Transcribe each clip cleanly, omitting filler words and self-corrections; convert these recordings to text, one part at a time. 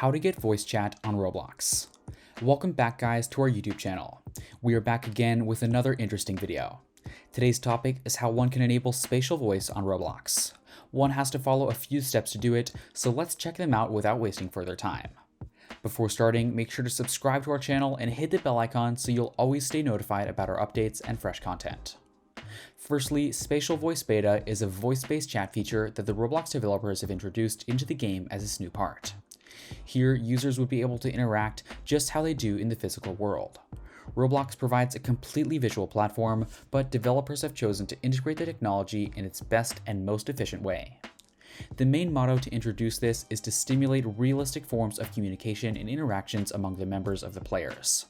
How to get voice chat on Roblox. Welcome back guys to our YouTube channel. We are back again with another interesting video. Today's topic is how one can enable spatial voice on Roblox. One has to follow a few steps to do it, so let's check them out without wasting further time. Before starting, make sure to subscribe to our channel and hit the bell icon so you'll always stay notified about our updates and fresh content. Firstly, Spatial Voice Beta is a voice-based chat feature that the Roblox developers have introduced into the game as its new part. Here, users would be able to interact just how they do in the physical world. Roblox provides a completely visual platform, but developers have chosen to integrate the technology in its best and most efficient way. The main motto to introduce this is to stimulate realistic forms of communication and interactions among the members of the players.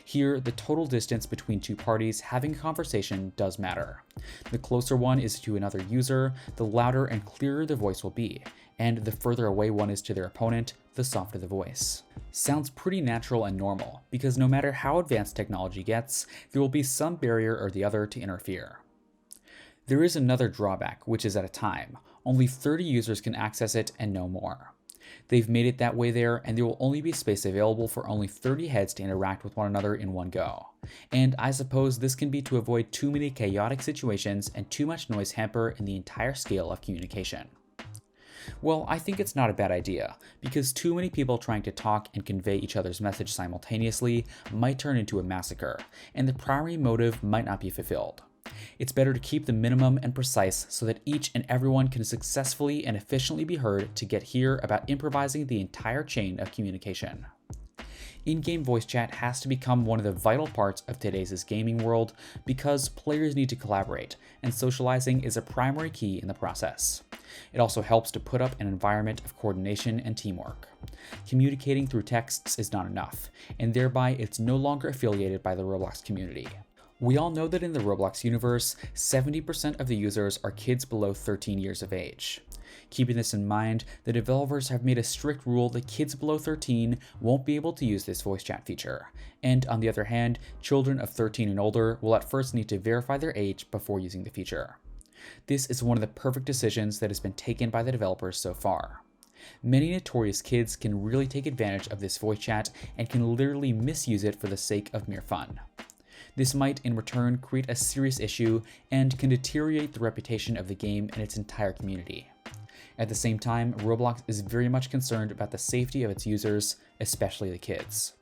Here, the total distance between two parties having a conversation does matter. The closer one is to another user, the louder and clearer the voice will be, and the further away one is to their opponent, the softer the voice. Sounds pretty natural and normal, because no matter how advanced technology gets, there will be some barrier or the other to interfere. There is another drawback, which is at a time. Only 30 users can access it and no more. They've made it that way there, and there will only be space available for only 30 heads to interact with one another in one go. And I suppose this can be to avoid too many chaotic situations and too much noise hamper in the entire scale of communication. Well, I think it's not a bad idea, because too many people trying to talk and convey each other's message simultaneously might turn into a massacre, and the primary motive might not be fulfilled. It's better to keep the minimum and precise so that each and everyone can successfully and efficiently be heard to get here about improvising the entire chain of communication. In-game voice chat has to become one of the vital parts of today's gaming world because players need to collaborate, and socializing is a primary key in the process. It also helps to put up an environment of coordination and teamwork. Communicating through texts is not enough, and thereby it's no longer affiliated by the Roblox community. We all know that in the Roblox universe, 70% of the users are kids below 13 years of age. Keeping this in mind, the developers have made a strict rule that kids below 13 won't be able to use this voice chat feature. And on the other hand, children of 13 and older will at first need to verify their age before using the feature. This is one of the perfect decisions that has been taken by the developers so far. Many notorious kids can really take advantage of this voice chat and can literally misuse it for the sake of mere fun. This might, in return, create a serious issue and can deteriorate the reputation of the game and its entire community. At the same time, Roblox is very much concerned about the safety of its users, especially the kids.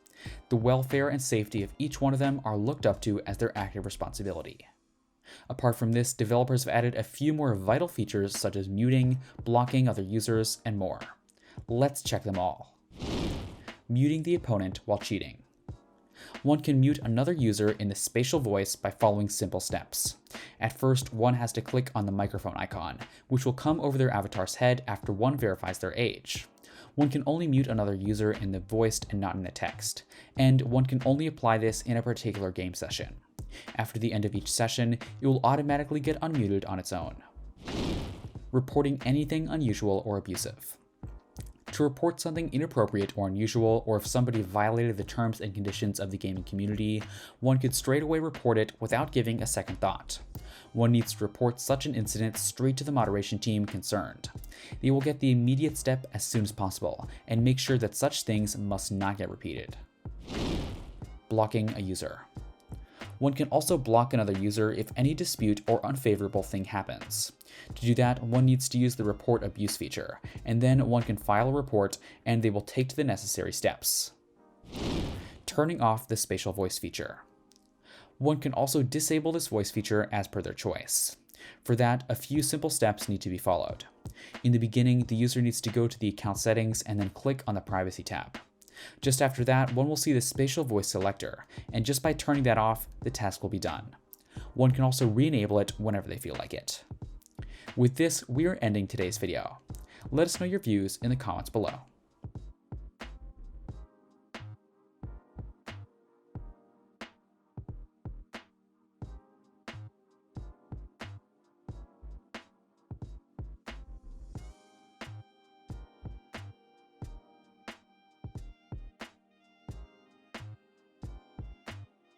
The welfare and safety of each one of them are looked up to as their active responsibility. Apart from this, developers have added a few more vital features such as muting, blocking other users, and more. Let's check them all. Muting the opponent while cheating. One can mute another user in the spatial voice by following simple steps. At first, one has to click on the microphone icon, which will come over their avatar's head after one verifies their age. One can only mute another user in the voiced and not in the text, and one can only apply this in a particular game session. After the end of each session, it will automatically get unmuted on its own. Reporting anything unusual or abusive. To report something inappropriate or unusual, or if somebody violated the terms and conditions of the gaming community, one could straight away report it without giving a second thought. One needs to report such an incident straight to the moderation team concerned. They will get the immediate step as soon as possible, and make sure that such things must not get repeated. Blocking a user. One can also block another user if any dispute or unfavorable thing happens. To do that, one needs to use the report abuse feature, and then one can file a report and they will take to the necessary steps. Turning off the spatial voice feature. One can also disable this voice feature as per their choice. For that, a few simple steps need to be followed. In the beginning, the user needs to go to the account settings and then click on the privacy tab. Just after that, one will see the spatial voice selector, and just by turning that off, the task will be done. One can also re-enable it whenever they feel like it. With this, we are ending today's video. Let us know your views in the comments below.